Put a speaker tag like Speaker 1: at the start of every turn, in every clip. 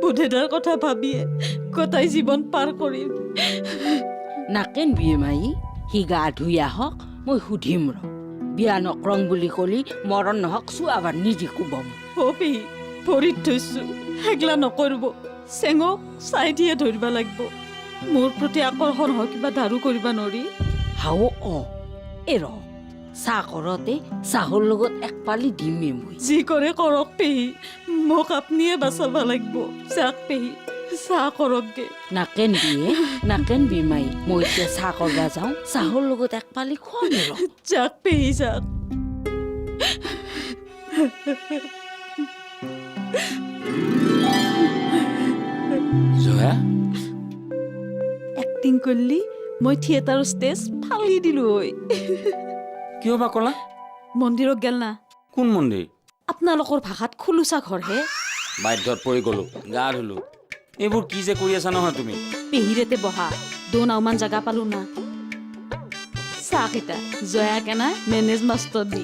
Speaker 1: বুধেদাৰ কথা ভাবিয়ে গোটাই জীৱন পাৰ কৰিম।
Speaker 2: নাকেন বিয়ে মাই সি গা ধুই আহক মই সুধিম ৰ বিয়া নকৰং বুলি কলি মৰণ নহওক চুৱাবাৰ নিজে কোবম।
Speaker 1: অ পেহী ভৰিত থৈছো হেগলা নকৰিব। চেঙক চাই দিয়ে ধৰিব লাগিব। মোৰ প্ৰতি আকৰ্ষণ হয় কিবা ধাৰো কৰিব নোৱাৰি।
Speaker 2: হাও এ ৰ চাহ কৰতে চাহৰ লগত এক পালি দিমে মই।
Speaker 1: যি কৰে কৰক পেহী, মোক আপনিয়ে বাচাব লাগিব। যাক পেহী চাহ কৰকগে।
Speaker 2: নাকেন বিয়ে মাই মই এতিয়া চাহ কৰবা যাওঁ চাহৰ লগত এক পালি খুৱাম ৰ।
Speaker 1: যাক পেহী যাক।
Speaker 3: জয়া
Speaker 1: এক্টিং কৰিলি মই থিয়েটাৰৰ ষ্টেজ ফালি দিলো ঐ।
Speaker 3: কিয় বা ক'লা?
Speaker 1: মন্দিৰত গেল না।
Speaker 3: কোন মন্দিৰ?
Speaker 1: আপোনালোকৰ ভাষাত খোলোচা ঘৰহে।
Speaker 3: বাধ্যত পৰি গলো, গা ধুলো। এইবোৰ কি যে কৰি আছা নহয় তুমি?
Speaker 1: পেহীৰেতে বহা দৌনাওমান জাগা পালো না। চাহ কেইটা জয়া কেনা মেনেজ মাষ্টৰ দি।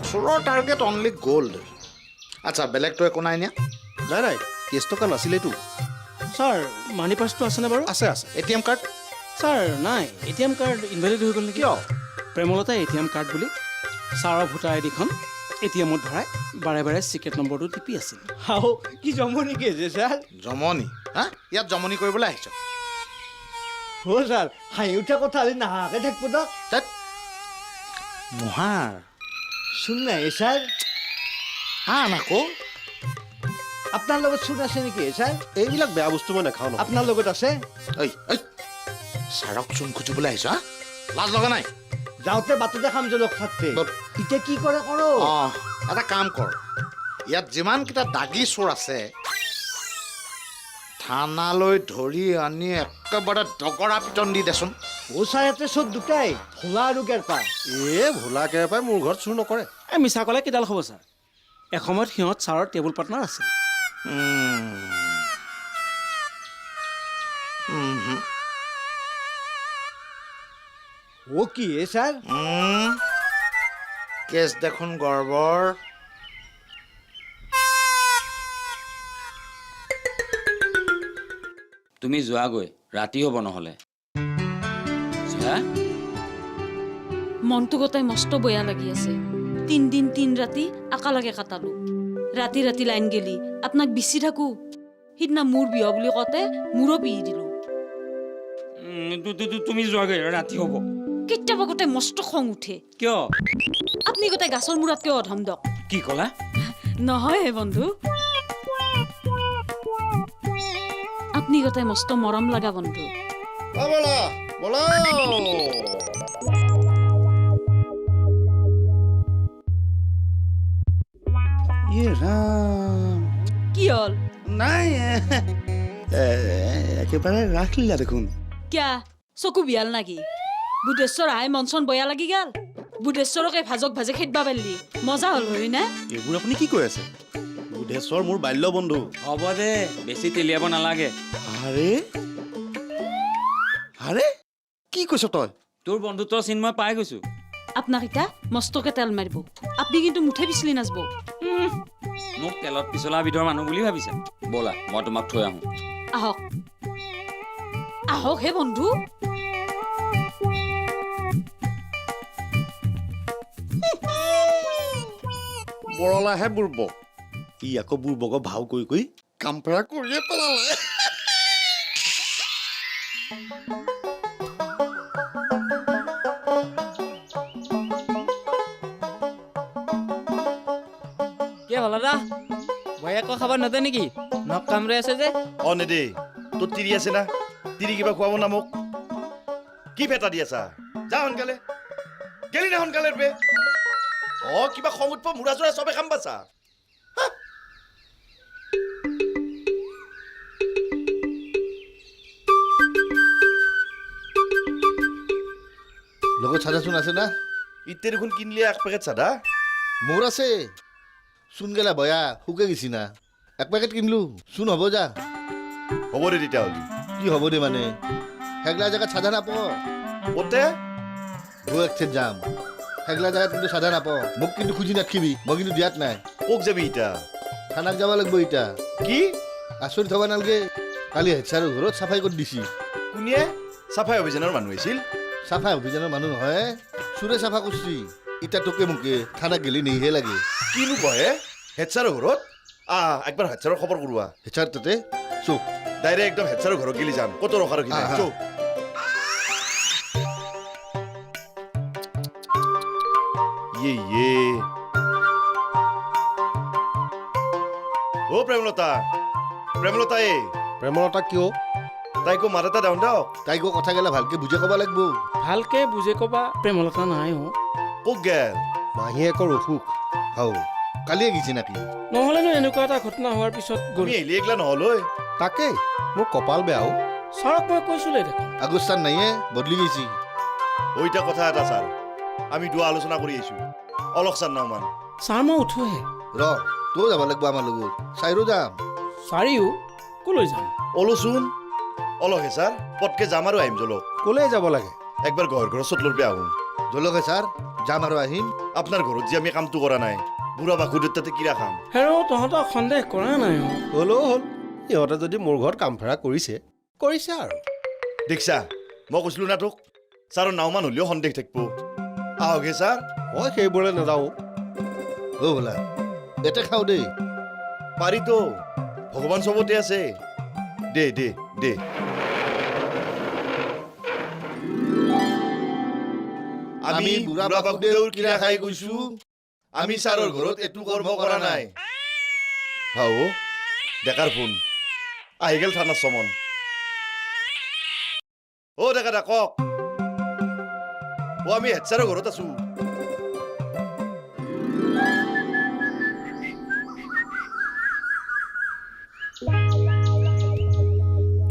Speaker 4: চোৰৰ টাৰ্গেট অনলি গোল্ড। আচ্ছা বেলেগটো একো নাই নিয়া?
Speaker 5: নাই কেছ টকা নাছিলেতো। ছাৰ মানি পাৰ্চটো আছেনে বাৰু?
Speaker 4: আছে এটিএম কাৰ্ড?
Speaker 5: ছাৰ নাই, এটিএম কাৰ্ড ইনভেলিড হৈ গ'ল নেকি?
Speaker 4: কিয়?
Speaker 5: প্ৰেমলতা এটিএম কাৰ্ড বুলি ছাৰৰ ভোটাৰ আইডিখন এটিএমত ভৰাই বাৰে বাৰে চিক্ৰেট নম্বৰটো টিপি আছিল।
Speaker 6: হাও কি জমনি কেছে ছাৰ?
Speaker 4: জমনি? হা ইয়াত জমনি কৰিবলৈ আহিছ?
Speaker 6: অ' ছাৰ হাঁহি উঠা কথা আজি নাহাকে থাকিব দক।
Speaker 4: তাত মহাৰ
Speaker 6: চোন নাই ছাৰ?
Speaker 4: আকৌ
Speaker 6: আপোনাৰ লগত চোন আছে নেকি ছাৰ?
Speaker 5: এইবিলাক বেয়া বস্তু মই নাখাওঁ ন।
Speaker 6: আপোনাৰ লগত আছে?
Speaker 4: ঐ ছাৰক চোন খুজিবলৈ আহিছ? হা লাজ লগা নাই?
Speaker 6: যাওঁতে বাটতে খাম যে লগ থাকতে। এতিয়া কি কৰে কৰ?
Speaker 4: এটা কাম কৰ, ইয়াত যিমানকেইটা দাগী চোৰ আছে থানালৈ ধৰি আনি একেবাৰে দগৰা পিটন দি দেচোন।
Speaker 6: অ' ছাৰ ইয়াতে চব দুটাই ভোলা আৰু কেৰপা।
Speaker 5: ভোলা কেৰেপাই মোৰ ঘৰত চুৰ নকৰে। মিছা ক'লে কিডাল হ'ব ছাৰ? এসময়ত সিহঁত ছাৰৰ টেবুল পাৰ্টনাৰ আছিল।
Speaker 6: অ' কি ছাৰ?
Speaker 4: কেছ দেখোন গৰ্বৰ।
Speaker 3: তুমি যোৱাগৈ, ৰাতি হ'ব নহ'লে। জয়া
Speaker 1: মনটো গোটাই মস্ত বেয়া লাগি আছে। 3 দিন 3 ৰাতি একেলগে কাটালো। ৰাতি ৰাতি লাইন গেলি আপোনাক বিচি থাকো। সিদিনা মোৰ বিয়া বুলি কওঁতে মোৰো বিহি দিলো।
Speaker 3: তুমি যোৱাগৈ, ৰাতি হ'ব।
Speaker 1: কেতিয়াবা গোটাই মস্ত খং উঠে।
Speaker 3: কিয়?
Speaker 1: আপুনি গোটাই গাছৰ মূৰত কিয় অধম দক?
Speaker 3: কি ক'লা?
Speaker 1: নহয় হে বন্ধু, আপুনি গোটাই মস্ত মৰম লগা বন্ধু। কি হল?
Speaker 5: নাই একেবাৰে ৰাখ লিলা দেখোন।
Speaker 1: কিয়া চকু বিয়াল নাকি? বুধেশ্বৰ আহে মনচন বয়া লাগি গেল। বুধেশ্বৰকে ভাজক ভাজে খেদবা পাৰিলি মজা হ'ল হয় না?
Speaker 5: এইবোৰ আপুনি কি কৈ আছে? বুধেশ্বৰ মোৰ বাল্য বন্ধু।
Speaker 3: হ'ব দে, বেছি তেলিয়াব নালাগে।
Speaker 5: আৰে কি কৈছ তই?
Speaker 3: তোৰ বন্ধুত্বৰ চিন মই পাই গৈছো।
Speaker 1: আপোনাক এতিয়া মস্তকে তেল মাৰিব। আপুনি কিন্তু মুঠে পিছলি নাযাব।
Speaker 3: মোক তেলত পিছলা বিধৰ মানুহ বুলি ভাবিছা? ব'লা মই তোমাক থৈ আহোঁ।
Speaker 1: আহক আহক হে বন্ধু।
Speaker 5: বৰলাহে বুৰ্বক। ই আকৌ বুৰ্বকক ভাও কৰি কামপেৰা কৰিয়ে পেলালে।
Speaker 7: কি হ'ল দাদা? ভয়ে আকৌ খাব নতে নেকি? নখ কামৰে আছে যে।
Speaker 5: নেদেই তোৰ তিৰি আছে না? তিৰি কিবা খুৱাব না মোক? কি ভেটা দি আছা? যা সোনকালে গেলি না সোনকালে বে। কিবা খং উঠব মূৰা চোৰা চবে খাম পাছা।
Speaker 8: লগত চাদা চোন আছে না?
Speaker 5: ইতে দেখোন কিনলে 1 পেকেট চাদা।
Speaker 8: মোৰ আছে চোন গেলা বয়া শুকে গেছি না। 1 পেকেট কিনলো চোন হ'ব যা।
Speaker 5: হ'ব দে তেতিয়াহ'লে।
Speaker 8: কি হ'ব দে মানে? হেগলা জায়গা সাধা নাপাওঁ
Speaker 5: ক'তে
Speaker 8: গো এক্সেঞ্জ যাম হেগলা জায়গাত কিন্তু সাধা নাপাওঁ মোক কিন্তু খুজি নাথাকিবি মই কিন্তু দিয়াত নাই
Speaker 5: ক'ক যাবি এতিয়া
Speaker 8: থানাক যাব লাগিব এতিয়া
Speaker 5: কি
Speaker 8: আচৰিত হ'ব নালাগে কালি হেড ছাৰৰ ঘৰত চাফাই কৰি দিছি
Speaker 5: কোনে চাফাই অভিযানৰ মানুহ আহিছিল
Speaker 8: চাফাই অভিযানৰ মানুহ নহয় চোৰে চাফা কৰিছি এতিয়া তোকে মোকে থানাক গেলি নেহে লাগে
Speaker 5: কিনো বহে হেড ছাৰৰ ঘৰত একবাৰ হেড ছাৰৰ খবৰ কৰোৱা
Speaker 8: হেড ছাৰ তাতে চুপ
Speaker 5: ডাইৰেক্ট একদম হেড ছাৰৰ ঘৰত গেলি যাম ক'তো ৰখা ৰখি নাই
Speaker 8: আহা।
Speaker 5: চৌ ইয়ে অ' প্ৰেমলতা প্ৰেমলতা
Speaker 6: প্ৰেমলতা কিয়
Speaker 5: তাইকো মাত এটা দাউন দিয়ক
Speaker 8: তাইকো কথা গেলা ভালকে বুজাই ক'ব লাগিব
Speaker 7: ভালকে বুজি ক'বা প্ৰেমলতা নাই
Speaker 5: ক'ক গেল
Speaker 6: মাহীয়েকৰ অসুখ
Speaker 8: হাও কালিয়ে গেছি নাকি
Speaker 7: নহ'লেনো এনেকুৱা এটা ঘটনা হোৱাৰ পিছত গ'ল
Speaker 5: তুমি আহিলি এইগিলা নহ'ল ঐ
Speaker 6: তাকেই মোৰ কপাল বেয়াও
Speaker 7: ছাৰক মই কৈছিলোঁৱে দেখোন
Speaker 8: আগস্থান নাইয়ে বদলি গৈছি
Speaker 5: ওইটা কথা এটা ছাৰ আমি দুয়া আলোচনা কৰি আহিছোঁ অলক ছাৰ নাওমান
Speaker 7: ছাৰ মই উঠোহে
Speaker 8: ৰ তই যাব লাগিব আমাৰ লগত চাইৰো যাম
Speaker 7: চাৰিও ক'লৈ যাম
Speaker 5: অলচোন অলহে ছাৰ পটকে যাম আৰু আহিম জলক
Speaker 6: ক'লে যাব লাগে
Speaker 5: একবাৰ ঘৰ ঘৰত চটলৰ পে আহোঁ
Speaker 8: জলকে ছাৰ যাম আৰু আহিম
Speaker 5: আপোনাৰ ঘৰত যে আমি কামটো কৰা নাই বুঢ়া বাসুদেৱ তাতে কিৰা খাম
Speaker 7: হেৰ' তহঁতক সন্দেহ কৰা নাই
Speaker 6: হ'লেও হ'ল ইহঁতে যদি মোৰ ঘৰত কাম ফেৰা কৰিছে আৰু
Speaker 5: দেখিছা মই কৈছিলোঁ না তোক ছাৰৰ নাওমান হ'লেও সন্দেহ থাকিব আহকহে ছাৰ
Speaker 6: মই সেইবোৰলৈ নাযাওঁ
Speaker 8: অ' বোলা এতে খাওঁ দেই
Speaker 5: পাৰিতো ভগৱান চবতে আছে দে দে দে আমি বুঢ়া বাসুদেৱৰ কিৰা খাই গৈছো আমি ছাৰৰ ঘৰত এইটো কৰ্ম কৰা নাই হাও ডেকাৰ ফোন আহি গেল থানাৰ চমন অ' ডেকা দা কওক আমি হেড ছাৰৰ ঘৰত আছো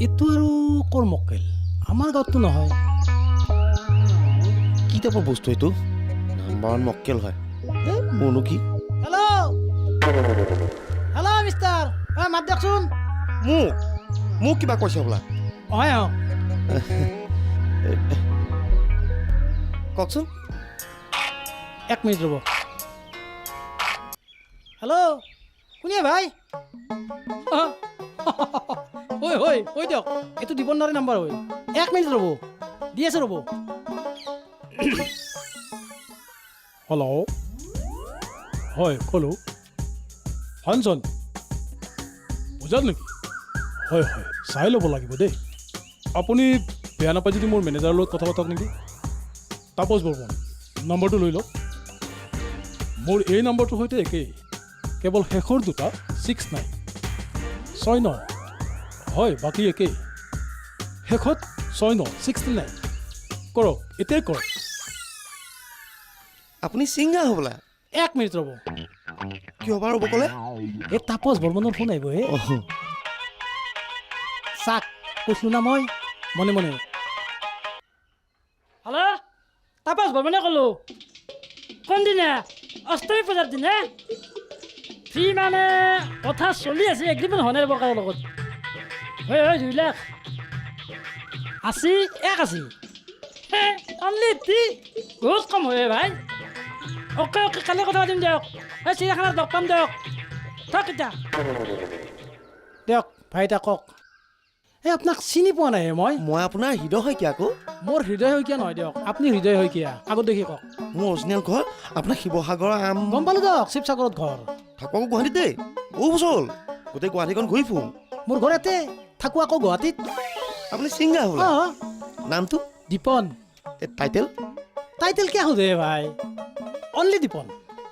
Speaker 9: এইটো আৰু কৰ মক্কেল আমাৰ গাঁৱততো নহয়
Speaker 5: কি টাইপৰ বস্তু এইটো নাম্বাৰ ওৱান মক্কেল হয় মোৰনো কি
Speaker 9: হেল্ল' মিষ্টাৰ মাত দিয়কচোন
Speaker 5: মোক কিবা কৈছে বোলা
Speaker 9: হয়
Speaker 5: কওকচোন
Speaker 9: 1 মিনিট ৰ'ব হেল্ল' কোনে ভাই ঐ দিয়ক এইটো দিবনাৰী নাম্বাৰ হয় 1 মিনিট ৰ'ব দি আছে ৰ'ব হেল্ল' হয় ক'লো হানচন বুজাত নেকি হয় চাই ল'ব লাগিব দেই আপুনি বেয়া নাপায় যদি মোৰ মেনেজাৰৰ লগত কথা পাতক নেকি তাপস বৰ্মন নম্বৰটো লৈ লওক মোৰ এই নম্বৰটোৰ সৈতে একেই কেৱল শেষৰ দুটা 69 69 হয় বাকী একেই শেষত 69 কৰক এতিয়াই কৰক
Speaker 5: আপুনি ছিংগাৰ হ'বলা
Speaker 9: 1 মিনিট ৰ'ব
Speaker 5: কিয় বাৰু ৰ'ব ক'লে
Speaker 9: এই তাপস বৰ্মনৰ ফোন আহিব হে চাক কৈছিলোঁ না মই মনে মনে হেল্ল' তাপস বৰ্মনে ক'লো কোনদিনা অষ্টমী পূজাৰ দিনা ফ্ৰী মানে কথা চলি আছে এগ্ৰিমেণ্ট হোৱা নাই ৰ'ব কাৰো লগত হয় 2 লাখ 80 অনলি বহুত কম হয় ভাই অ'কে কালি কথা পাতিম দিয়ক এই চিৰিয়াখানাত লগ পাম দিয়ক থক এতিয়া দিয়ক ভাই এতিয়া কওক এই আপোনাক চিনি পোৱা নাই মই
Speaker 10: আপোনাৰ হৃদয় শইকীয়া আকৌ
Speaker 9: মোৰ হৃদয় শইকীয়া নহয় দিয়ক আপুনি হৃদয় শইকীয়া আগত দেখি কওক
Speaker 10: মোৰ অৰিজিনেল ঘৰ আপোনাৰ শিৱসাগৰৰ
Speaker 9: গম পালোঁ দিয়ক শিৱসাগৰত ঘৰ
Speaker 10: থাকক গুৱাহাটীত দেই বহু বছৰ হ'ল গোটেই গুৱাহাটীখন ঘূৰি ফুৰোঁ
Speaker 9: মোৰ ঘৰ ইয়াতে থাকোঁ আকৌ গুৱাহাটীত
Speaker 10: আপুনি ছিংগাৰ হ'বলা নামটো
Speaker 9: দীপন
Speaker 10: টাইটেল
Speaker 9: কিয় সোধে ভাই অনলি দীপন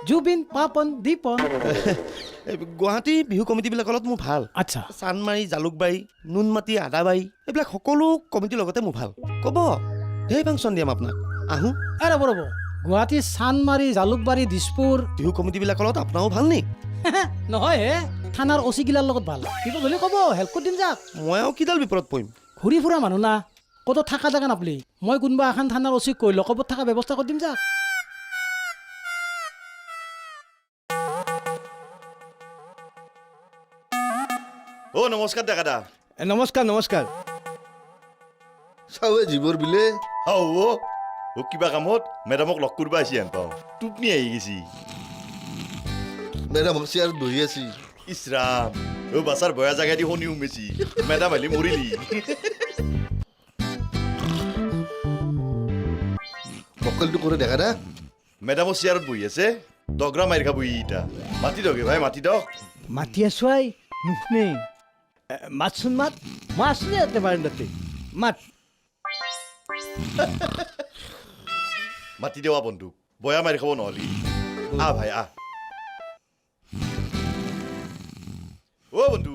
Speaker 9: জুবিন পাপন দীপন
Speaker 10: গুৱাহাটী বিহু কমিটিবিলাকত মোৰ ভাল
Speaker 9: আচ্ছা
Speaker 10: চানমাৰি জালুকবাৰী নুনমাটি আদাবাৰী এইবিলাক সকলো কমিটিৰ লগতে মোৰ ভাল ক'ব ধেৰ ফাংচন দিম আপোনাক আহোঁ
Speaker 9: ৰ'ব গুৱাহাটী চানমাৰি জালুকবাৰী দিছপুৰ
Speaker 10: বিহু কমিটিবিলাকৰ লগত আপোনাৰো ভাল নি
Speaker 9: নহয় হে থানাৰ অচি গিলাৰ লগত ভাল বিপদ হ'লে ক'ব হেল্প কৰি দিম যাক
Speaker 10: মই আৰু কিডাল বিপদত পৰিম
Speaker 9: ঘূৰি ফুৰা মানুহ না ক'তো থকা জেগা নাপলি মই কোনোবা এখন থানাৰ অচিক কৈ লকবত থকা ব্যৱস্থা কৰি দিম যাক
Speaker 5: অ' নমস্কাৰ ডেকা দা
Speaker 6: নমস্কাৰ
Speaker 8: চাৱে জীৱৰ বিলে
Speaker 5: ও কিবা কামত মেডামক লগ কৰিব আহিছি হেন পাওঁ টোপনি আহি গৈছি
Speaker 8: মেডামক চেয়াৰত বহি আছি
Speaker 5: ইছৰাম বাছাৰ বয়া জাগা দি শনি উমেছি মেডাম আহিলি মৰিলি
Speaker 8: মক্কলটো কৰে দেখা না
Speaker 5: মেডামৰ চেয়াৰত বহি আছে দগৰা মাৰি খাব ইটা মাতি দকে ভাই মাতি দক
Speaker 6: মাতি আছো আই নুশুনে মাতচোন মাত মই আছো দে ইয়াতে বাৰাণ্ডাতে মাত
Speaker 5: মাতি দেৱা বন্ধু বয়া মাৰি খাব নহলি ভাই অ বন্ধু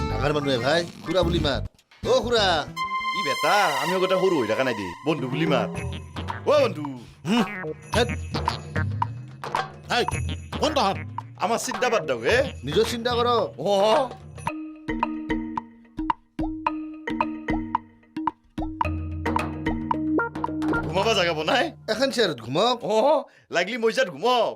Speaker 8: ডাঙৰ মানুহে ভাই খুৰা বুলি মাত অ খুৰা
Speaker 5: ই বেটা আমি আগতে সৰু হৈ থকা নাই দে বন্ধু বুলি মাত অ বন্ধু
Speaker 4: কোন তহঁত
Speaker 5: আমাৰ চিন্তা বাদ দাও হে
Speaker 8: নিজৰ চিন্তা কৰ
Speaker 5: ঘুমাবা জাগা বনাই
Speaker 8: এখন চেয়াৰত ঘুমক
Speaker 5: লাগলি মইজাত ঘুমক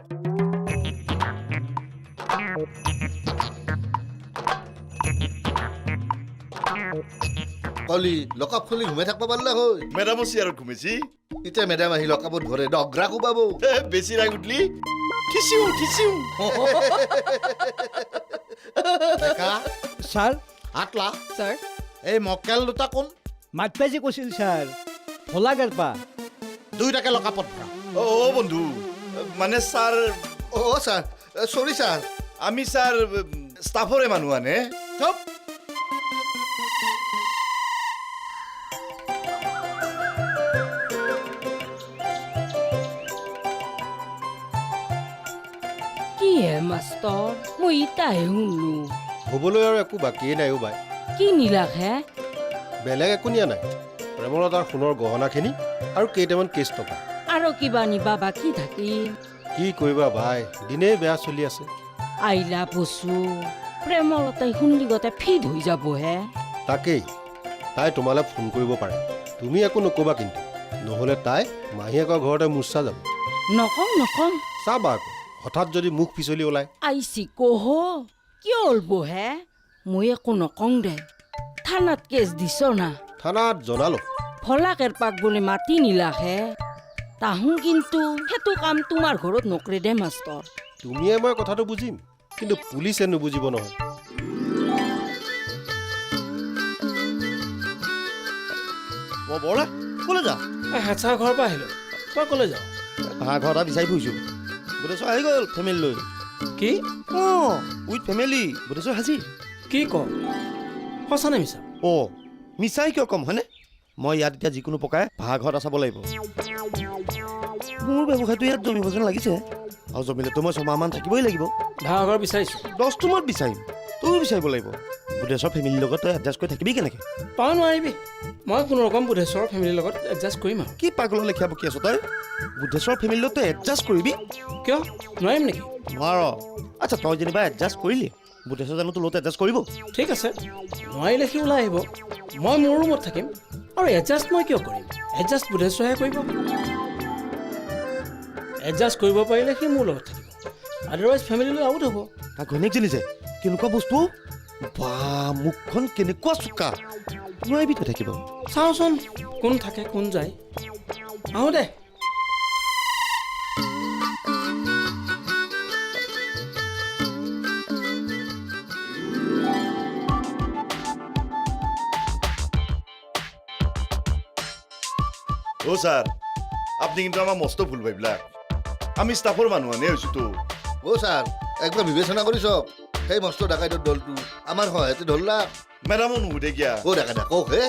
Speaker 8: কলি লকাপ খুলি ঘুমাই থাকিব পাৰিলা হয়
Speaker 5: মেডামৰ চেয়াৰত ঘুমাইছি
Speaker 8: এতিয়া মেডাম আহি লকাপত ধৰে ডগৰা কোবাব
Speaker 5: বেছি ৰাগ উঠলি খিচিও
Speaker 6: ছাৰ
Speaker 4: আতলা
Speaker 6: ছাৰ
Speaker 4: এই মক্কেল দুটা কোন
Speaker 6: মাতপে যে কৈছিল ছাৰ ভোলা গাৰপা
Speaker 4: দুইটাকে লকাপত ভৰা
Speaker 5: অ বন্ধু মানে ছাৰ
Speaker 8: অ ছাৰ চৰি ছাৰ
Speaker 5: আমি ছাৰ ষ্টাফৰে মানুহ আনে
Speaker 4: চুপ
Speaker 2: কি হে মাষ্টৰ মই ইটাহে শুনলো
Speaker 10: হ'বলৈ আৰু একো বাকীয়ে নাই অ' বাই
Speaker 2: কি নিলাক হে
Speaker 10: বেলেগ একো নিয়া নাই প্ৰেমলতাৰ সোণৰ গহনাখিনি আৰু কেইটামান কেছ টকা
Speaker 2: আৰু কিবা নিবা বাকী থাকিল
Speaker 10: কি কৰিবা বাই দিনেই বেয়া চলি আছে
Speaker 2: আইলা বসু প্ৰেমলতাই শুনলি গতে ফিট হৈ যাব হে
Speaker 10: তাকেই তাই তোমালৈ ফোন কৰিব পাৰে তুমি একো নক'বা কিন্তু নহ'লে তাই মাহীয়েকৰ ঘৰতে মূৰ্ছা যাব
Speaker 2: নকং
Speaker 10: চাবা আকৌ হঠাৎ যদি মুখ পিছলি ওলায়
Speaker 2: আইছি কহ কিয় ওলব হে মই একো নকং দে থানাত কেছ দিছ না
Speaker 10: থানাত জনালো
Speaker 2: ফলাকেৰ পাক বুলি মাতি নিলাক হে তাহোঁ কিন্তু সেইটো কাম তোমাৰ ঘৰত নকৰে দে মাষ্টৰ
Speaker 10: তুমিয়ে মই কথাটো বুজিম কিন্তু পুলিচে নুবুজিব নহয়
Speaker 5: মই বৰা ক'লৈ যা
Speaker 7: হেঁচা ঘৰৰ পৰা আহিলোঁ তই ক'লৈ যাওঁ
Speaker 10: ভাড়া ঘৰ এটা বিচাৰি ফুৰিছোঁ বুধেশ্বৰ আহি গ'ল ফেমিলি লৈ
Speaker 7: কি
Speaker 10: অঁ উইথ ফেমিলি বুধেশ্বৰ হাজিৰ
Speaker 7: কি ক সঁচা নে মিছা
Speaker 10: অঁ মিছাই কিয় কম হয়নে মই ইয়াত এতিয়া যিকোনো প্ৰকাৰে ভাড়া ঘৰ এটা চাব লাগিব মোৰ ব্যৱসায়টো ইয়াত জমিব যেন লাগিছে আৰু জমিলেতো মই ছমাহমান থাকিবই লাগিব
Speaker 7: ভাড়া ঘৰ বিচাৰিছোঁ
Speaker 10: 10 টোমত বিচাৰিম তয়ো বিচাৰিব লাগিব বুধেশ্বৰ ফেমিলিৰ লগত তই এডজাষ্ট কৰি থাকিবি কেনেকৈ
Speaker 7: পাব নোৱাৰিবি মই কোনো ৰকম বুধেশ্বৰৰ ফেমিলিৰ লগত এডজাষ্ট কৰিম আৰু
Speaker 10: কি পাগলৰ লেখীয়া বকি আছ তই বুধেশ্বৰ ফেমিলিৰ লগত তই এডজাষ্ট কৰিবি
Speaker 7: কিয় নোৱাৰিম নেকি
Speaker 10: নোৱাৰ আচ্ছা তই যেনিবা এডজাষ্ট কৰিলি বুধেশ্বৰ জানো তোৰ লগত এডজাষ্ট কৰিব
Speaker 7: ঠিক আছে নোৱাৰিলে সি ওলাই আহিব মই মোৰ ৰুমত থাকিম আৰু এডজাষ্ট মই কিয় কৰিম এডজাষ্ট বুধেশ্বৰহে কৰিব এডজাষ্ট কৰিব পাৰিলে সি মোৰ লগত থাকিব আদাৰৱাইজ ফেমিলিলৈ আউট হ'ব
Speaker 10: তাৰ ঘৈণীয়েকজনী যে কেনেকুৱা বস্তু বা মুখখন কেনেকুৱা চোকা নোৱাৰিবি তই থাকিব
Speaker 7: চাওঁচোন কোন থাকে কোন যায় আহোঁ দে
Speaker 5: অ' ছাৰ আপুনি কিন্তু আমাৰ মস্ত ভুল ভাবিলাক আমি ষ্টাফৰ মানুহ আনে হৈছোঁ তো
Speaker 8: অ' ছাৰ একবাৰ বিবেচনা কৰি চাওক সেই মস্ত ডাকাইতৰ দলটো আমাৰ সহায়তে ধৰলাক
Speaker 5: মেডামো নুসুধে কিয়া
Speaker 8: অ' ডাকাইতা কওক হে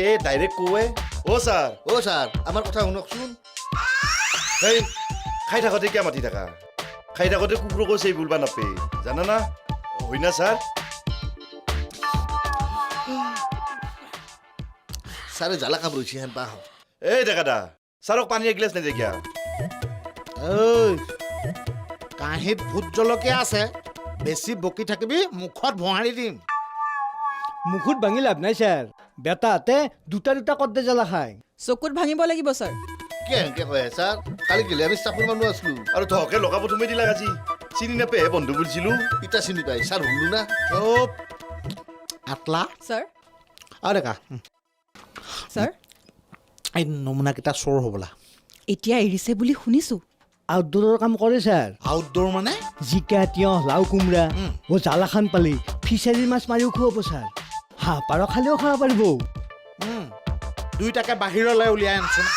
Speaker 5: এই ডাইৰেক্ট কওঁৱে অ' ছাৰ
Speaker 8: অ' ছাৰ আমাৰ কথা শুনকচোন
Speaker 5: হেই খাই থাকোঁতে কিয় মাতি থাকা খাই থাকোঁতে কুকুৰক কৈছে এই বুলবা নাপে জানা না হয় না ছাৰ
Speaker 8: ছাৰে জ্বালা কাম ৰৈছে হেন পাহ
Speaker 5: এই ডেকা দা ছাৰক পানী এগিলাচ নেদে কিয়া
Speaker 4: ঐ কাঁহীত ভোট জলকীয়া আছে বেছি বকি থাকিবি মুখত ভঙাৰি দিম
Speaker 6: মুখত ভাঙি লাভ নাই ছাৰ বেটাহঁতে দুটা কদ্দে জ্বালা খায়
Speaker 11: চকুত ভাঙিব লাগিব ছাৰ
Speaker 8: কি এনেকে কয় ছাৰ কালি গেলে আমি ষ্টাফৰ মানুহ আছিলো
Speaker 5: আৰু তহকে লগাব তুমি দিলাক আজি চিনি নাপেহে বন্ধু বুলিছিলোঁ
Speaker 8: ইটা চিনি পাই ছাৰ শুনলো না
Speaker 4: চুপ আতলা
Speaker 11: ছাৰ
Speaker 4: আৰু ডেকা
Speaker 11: ছাৰ
Speaker 4: এই নমুনাকেইটা চোৰ হ'বলা।
Speaker 11: এতিয়া এৰিছে বুলি শুনিছোঁ।
Speaker 6: আউটডোৰৰ কাম কৰে ছাৰ।
Speaker 4: আউটডোৰ মানে
Speaker 6: জিকা তিয়ঁহ লাও কোমোৰা জালাখান পালি ফিচাৰীৰ মাছ মাৰিও খুৱাব ছাৰ। হাঁহ পাৰ খালেও খাব পাৰিব।
Speaker 4: দুইটাকে বাহিৰলৈ উলিয়াই আনচোন।